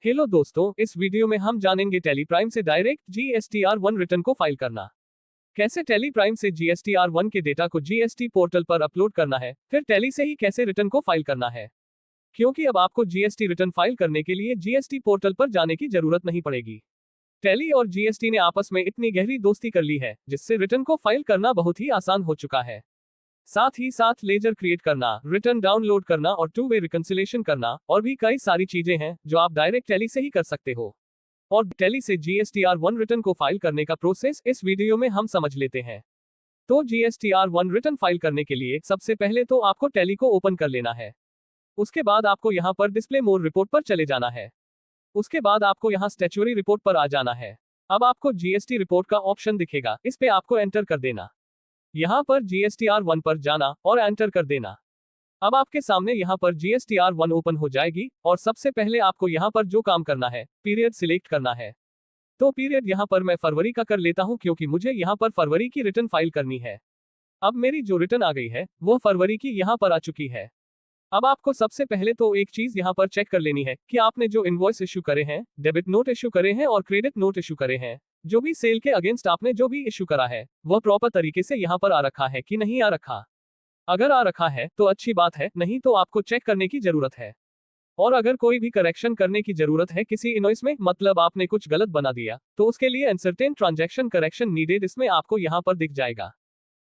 Hello दोस्तों, इस video में हम जानेंगे टैली प्राइम से डायरेक्ट GSTR1 रिटर्न को फाइल करना। कैसे टैली प्राइम से GSTR1 के डेटा को GST पोर्टल पर अपलोड करना है, फिर टैली से ही कैसे रिटर्न को फाइल करना है। क्योंकि अब आपको GST रिटर्न फाइल करने के लिए GST पोर्टल पर जाने की जरूरत नहीं पड़ेगी। टैली और GST ने आपस में इतनी गहरी दोस्ती कर ली है, जिससे रिटर्न को फाइल करना बहुत ही आसान हो चुका है। साथ ही साथ लेजर क्रिएट करना, रिटर्न डाउनलोड करना और टू वे रिकंसिलेशन करना और भी कई सारी चीजें हैं जो आप डायरेक्ट टैली से ही कर सकते हो। और टैली से GSTR1 रिटर्न को फाइल करने का प्रोसेस इस वीडियो में हम समझ लेते हैं। तो GSTR1 रिटर्न फाइल करने के लिए सबसे पहले तो आपको टैली को ओपन कर लेना है। उसके बाद आपको यहाँ पर डिस्प्ले मोर रिपोर्ट पर चले जाना है। उसके बाद आपको यहाँ स्टैट्यूटरी रिपोर्ट पर आ जाना है। अब आपको GST रिपोर्ट का ऑप्शन दिखेगा, इस पे आपको एंटर कर देना। यहाँ पर GSTR1 पर जाना और एंटर कर देना। अब आपके सामने यहाँ पर GSTR1 ओपन हो जाएगी और सबसे पहले आपको यहाँ पर जो काम करना है, पीरियड सिलेक्ट करना है। तो पीरियड यहाँ पर मैं फरवरी का कर लेता हूँ, क्योंकि मुझे यहाँ पर फरवरी की रिटर्न फाइल करनी है। अब मेरी जो रिटर्न आ गई है वो फरवरी की यहाँ पर आ चुकी है। अब आपको सबसे पहले तो एक चीज यहाँ पर चेक कर लेनी है कि आपने जो इनवॉइस इशू करे हैं, डेबिट नोट इशू करे हैं और क्रेडिट नोट इशू करे हैं, जो भी सेल के अगेंस्ट आपने जो भी इशू करा है, वह प्रॉपर तरीके से यहाँ पर आ रखा है कि नहीं आ रखा। अगर आ रखा है तो अच्छी बात है, नहीं तो आपको चेक करने की जरूरत है। और अगर कोई भी करेक्शन करने की जरूरत है किसी इनवॉइस में, मतलब आपने कुछ गलत बना दिया, तो उसके लिए अनसर्टेन ट्रांजैक्शन करेक्शन नीडेड इसमें आपको यहाँ पर दिख जाएगा।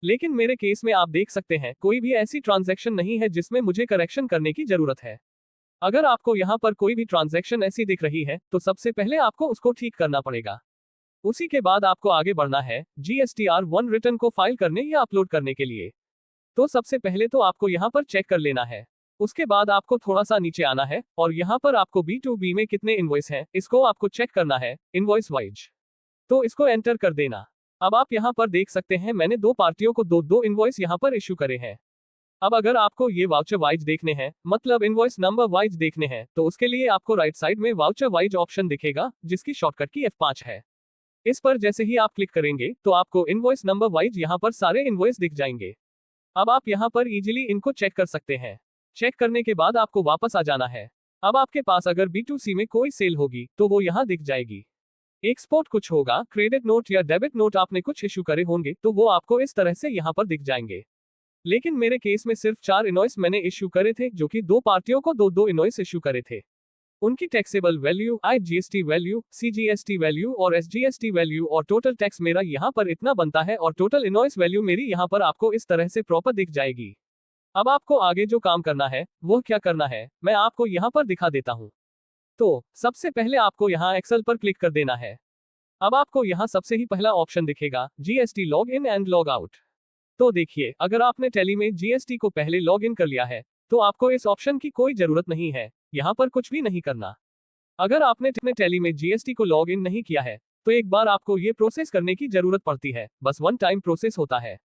लेकिन मेरे केस में आप देख सकते हैं कोई भी ऐसी ट्रांजैक्शन नहीं है जिसमें मुझे करेक्शन करने की जरूरत है। अगर आपको यहाँ पर कोई भी ट्रांजैक्शन ऐसी दिख रही है तो सबसे पहले आपको उसको ठीक करना पड़ेगा। उसी के बाद आपको आगे बढ़ना है GSTR1 रिटर्न को फाइल करने या अपलोड करने के लिए। तो सबसे पहले तो आपको यहाँ पर चेक कर लेना है। उसके बाद आपको थोड़ा सा नीचे आना है और यहाँ पर आपको B2B में कितने इनवॉइस हैं, इसको आपको चेक करना है इनवॉइस वाइज। तो इसको एंटर कर देना। अब आप यहाँ पर देख सकते हैं मैंने दो पार्टियों को दो इनवॉइस यहाँ पर इशू करे हैं। अब अगर आपको ये वाउचर वाइज देखने हैं, मतलब इनवॉइस नंबर वाइज देखने हैं, तो उसके लिए आपको राइट साइड में वाउचर वाइज ऑप्शन दिखेगा, जिसकी शॉर्टकट की F5 है। इस पर जैसे ही आप क्लिक करेंगे तो आपको इनवॉइस नंबर वाइज यहाँ पर सारे इनवॉइस दिख जाएंगे। अब आप यहाँ पर इजीली इनको चेक कर सकते हैं। चेक करने के बाद आपको वापस आ जाना है। अब आपके पास अगर B2C में कोई सेल होगी तो वो यहाँ दिख जाएगी। एक्सपोर्ट कुछ होगा, क्रेडिट नोट या डेबिट नोट आपने कुछ इशू करे होंगे, तो वो आपको इस तरह से यहाँ पर दिख जाएंगे। लेकिन मेरे केस में सिर्फ 4 इनवॉइस मैंने इशू करे थे, जो कि दो पार्टियों को दो इनवॉइस इशू करे थे। उनकी taxable value, IGST value, CGST value और SGST वैल्यू और टोटल टैक्स मेरा यहाँ पर इतना बनता है और टोटल इनवॉइस वैल्यू मेरी यहाँ पर आपको इस तरह से प्रॉपर दिख जाएगी। अब आपको आगे जो काम करना है वो क्या करना है, मैं आपको यहाँ पर दिखा देता हूँ। तो सबसे पहले आपको यहाँ एक्सेल पर क्लिक कर देना है। अब आपको यहाँ सबसे ही पहला ऑप्शन दिखेगा GST log in and log out. तो देखिए, अगर आपने टैली में GST को पहले लॉग इन कर लिया है तो आपको इस ऑप्शन की कोई जरूरत नहीं है, यहाँ पर कुछ भी नहीं करना। अगर आपने टैली में GST को लॉग इन नहीं किया है तो एक बार आपको ये प्रोसेस करने की जरूरत पड़ती है, बस वन टाइम प्रोसेस होता है।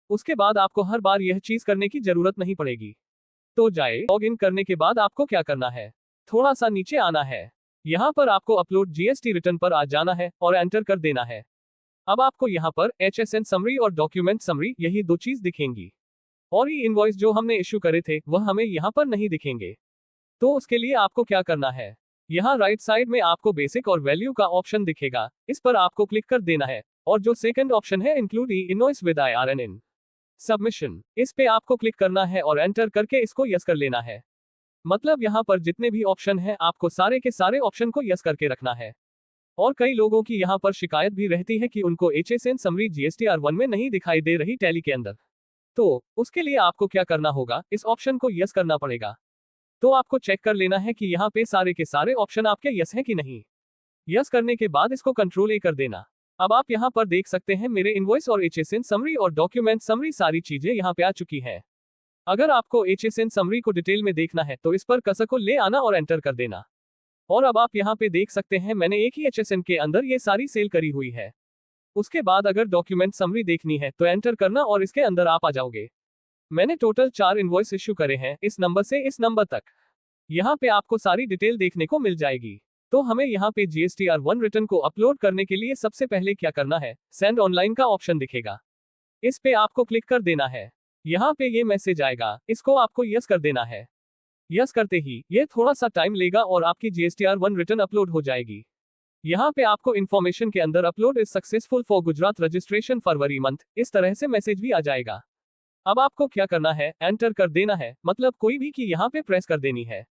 उसके बाद आपको हर बार यह चीज करने की जरूरत नहीं पड़ेगी। तो जाए, लॉग इन करने के बाद आपको क्या करना है, थोड़ा सा नीचे आना है। यहाँ पर आपको अपलोड GST रिटर्न पर आ जाना है और एंटर कर देना है। अब आपको यहाँ पर HSN समरी और डॉक्यूमेंट समरी, यही दो चीज दिखेंगी। और ये इनवॉइस जो हमने इशू करे थे वह हमें यहाँ पर नहीं दिखेंगे। तो उसके लिए आपको क्या करना है, यहाँ राइट साइड में आपको बेसिक और वैल्यू का ऑप्शन दिखेगा, इस पर आपको क्लिक कर देना है। और जो सेकंड ऑप्शन है include invoice with IRN submission, इस पे आपको क्लिक करना है और एंटर करके इसको यस कर लेना है। मतलब यहाँ पर जितने भी ऑप्शन हैं आपको सारे के सारे ऑप्शन को यस करके रखना है। और कई लोगों की यहाँ पर शिकायत भी रहती है कि उनको HSN समरी GSTR1 में नहीं दिखाई दे रही टैली के अंदर। तो उसके लिए आपको क्या करना होगा, इस ऑप्शन को यस करना पड़ेगा। तो आपको चेक कर लेना है कि यहाँ पे सारे के सारे ऑप्शन आपके यस हैं कि नहीं। यस करने के बाद इसको कंट्रोल A कर देना। अब आप यहाँ पर देख सकते हैं मेरे इनवॉइस और HSN समरी और डॉक्यूमेंट समरी सारी चीजें यहाँ पे आ चुकी हैं। अगर आपको HSN समरी को डिटेल में देखना है तो इस पर कर्सर को ले आना और एंटर कर देना। और अब आप यहाँ पे देख सकते हैं मैंने एक ही HSN के अंदर ये सारी सेल करी हुई है। उसके बाद अगर डॉक्यूमेंट समरी देखनी है तो एंटर करना और इसके अंदर आप आ जाओगे। मैंने टोटल 4 इनवॉइस इशू करे हैं, इस नंबर से इस नंबर तक। यहाँ पे आपको सारी डिटेल देखने को मिल जाएगी। तो हमें यहाँ पे GSTR1 रिटर्न को अपलोड करने के लिए सबसे पहले क्या करना है, सेंड ऑनलाइन का ऑप्शन दिखेगा, इस पे आपको क्लिक कर देना है। यहाँ पे ये मैसेज आएगा, इसको आपको यस कर देना है। यस करते ही ये थोड़ा सा टाइम लेगा और आपकी GSTR1 रिटर्न अपलोड हो जाएगी। यहाँ पे आपको इन्फॉर्मेशन के अंदर upload is successful for Gujarat registration February month, इस तरह से मैसेज भी आ जाएगा। अब आपको क्या करना है, एंटर कर देना है, मतलब कोई भी की यहाँ पे प्रेस कर देनी है।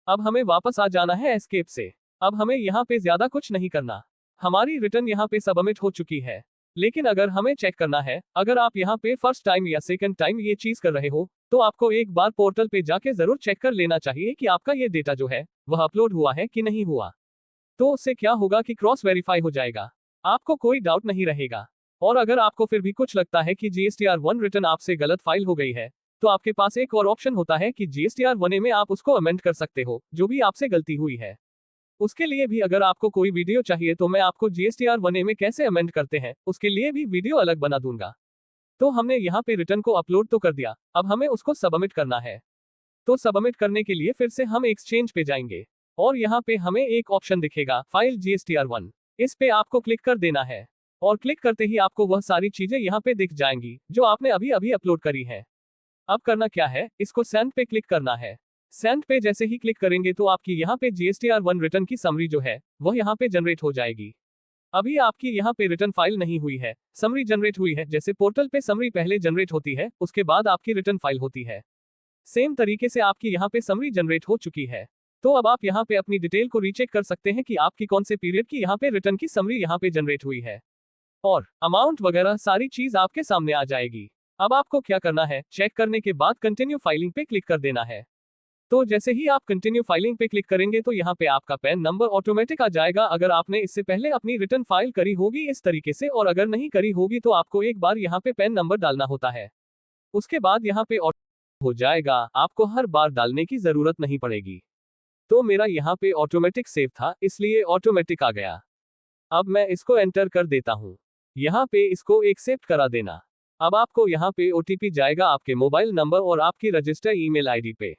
अब हमें वापस आ जाना है एस्केप से। अब हमें यहाँ पे ज्यादा कुछ नहीं करना, हमारी रिटर्न यहाँ पे सबमिट हो चुकी है। लेकिन अगर हमें चेक करना है, अगर आप यहाँ पे फर्स्ट टाइम या सेकंड टाइम ये चीज कर रहे हो, तो आपको एक बार पोर्टल पे जाके जरूर चेक कर लेना चाहिए कि आपका ये डेटा जो है वह अपलोड हुआ है कि नहीं हुआ। तो उससे क्या होगा कि क्रॉस वेरीफाई हो जाएगा, आपको कोई डाउट नहीं रहेगा। और अगर आपको फिर भी कुछ लगता है कि GSTR1 रिटर्न आपसे गलत फाइल हो गई है, तो आपके पास एक और ऑप्शन होता है कि GSTR1A में आप उसको अमेंड कर सकते हो, जो भी आपसे गलती हुई है। उसके लिए भी अगर आपको कोई वीडियो चाहिए तो मैं आपको GSTR1A में कैसे अमेंड करते हैं उसके लिए भी वीडियो अलग बना दूंगा। तो हमने यहाँ पे रिटर्न को अपलोड तो कर दिया, अब हमें उसको सबमिट करना है। तो सबमिट करने के लिए फिर से हम एक्सचेंज पे जाएंगे और यहाँ पे हमें एक ऑप्शन दिखेगा फाइल GSTR1, इस पे आपको क्लिक कर देना है। और क्लिक करते ही आपको वह सारी चीजें यहाँ पे दिख जाएंगी जो आपने अभी अभी अपलोड करी है। अब करना क्या है, इसको सेंड पे क्लिक करना है। सेंड पे जैसे ही क्लिक करेंगे तो आपकी यहाँ पे GSTR1 रिटर्न की समरी जो है वह यहाँ पे जनरेट हो जाएगी। अभी आपकी यहाँ पे रिटर्न फाइल नहीं हुई है, समरी जनरेट हुई है। जैसे पोर्टल पे समरी पहले जनरेट होती है, उसके बाद आपकी रिटर्न फाइल होती है, सेम तरीके से आपकी यहाँ पे समरी जनरेट हो चुकी है। तो अब आप यहाँ पे अपनी डिटेल को रीचेक कर सकते हैं कि आपकी कौन से पीरियड की यहाँ पे रिटर्न की समरी यहाँ पे जनरेट हुई है, और अमाउंट वगैरह सारी चीज आपके सामने आ जाएगी। अब आपको क्या करना है, चेक करने के बाद कंटिन्यू फाइलिंग पे क्लिक कर देना है। तो जैसे ही आप कंटिन्यू फाइलिंग पे क्लिक करेंगे तो यहाँ पे आपका पैन नंबर ऑटोमेटिक आ जाएगा, अगर आपने इससे पहले अपनी रिटर्न फाइल करी होगी इस तरीके से, और अगर नहीं करी होगी तो आपको एक बार यहाँ पे पैन नंबर डालना होता है। उसके बाद यहाँ पे हो जाएगा, आपको हर बार डालने की जरूरत नहीं पड़ेगी। तो मेरा यहाँ पे ऑटोमेटिक सेव था इसलिए ऑटोमेटिक आ गया। अब मैं इसको एंटर कर देता हूँ, यहाँ पे इसको एक्सेप्ट करा देना। अब आपको यहाँ पे OTP जाएगा आपके मोबाइल नंबर और आपकी रजिस्टर ईमेल आईडी पे,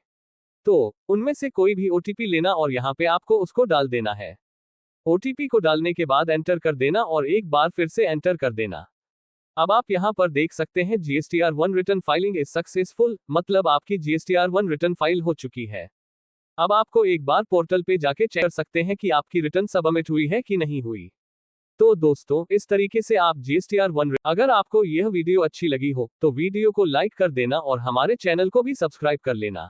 तो उनमें से कोई भी OTP लेना और यहाँ पे आपको उसको डाल देना है। OTP को डालने के बाद एंटर कर देना और एक बार फिर से एंटर कर देना। अब आप यहाँ पर देख सकते हैं GSTR1 return filing is successful, मतलब आपकी GSTR1 रिटर्न फाइल हो चुकी है। अब आपको एक बार पोर्टल पे जाके चेक कर सकते हैं कि आपकी रिटर्न सबमिट हुई है कि नहीं हुई। तो दोस्तों इस तरीके से आप GSTR1, अगर आपको यह वीडियो अच्छी लगी हो तो वीडियो को लाइक कर देना और हमारे चैनल को भी सब्सक्राइब कर लेना।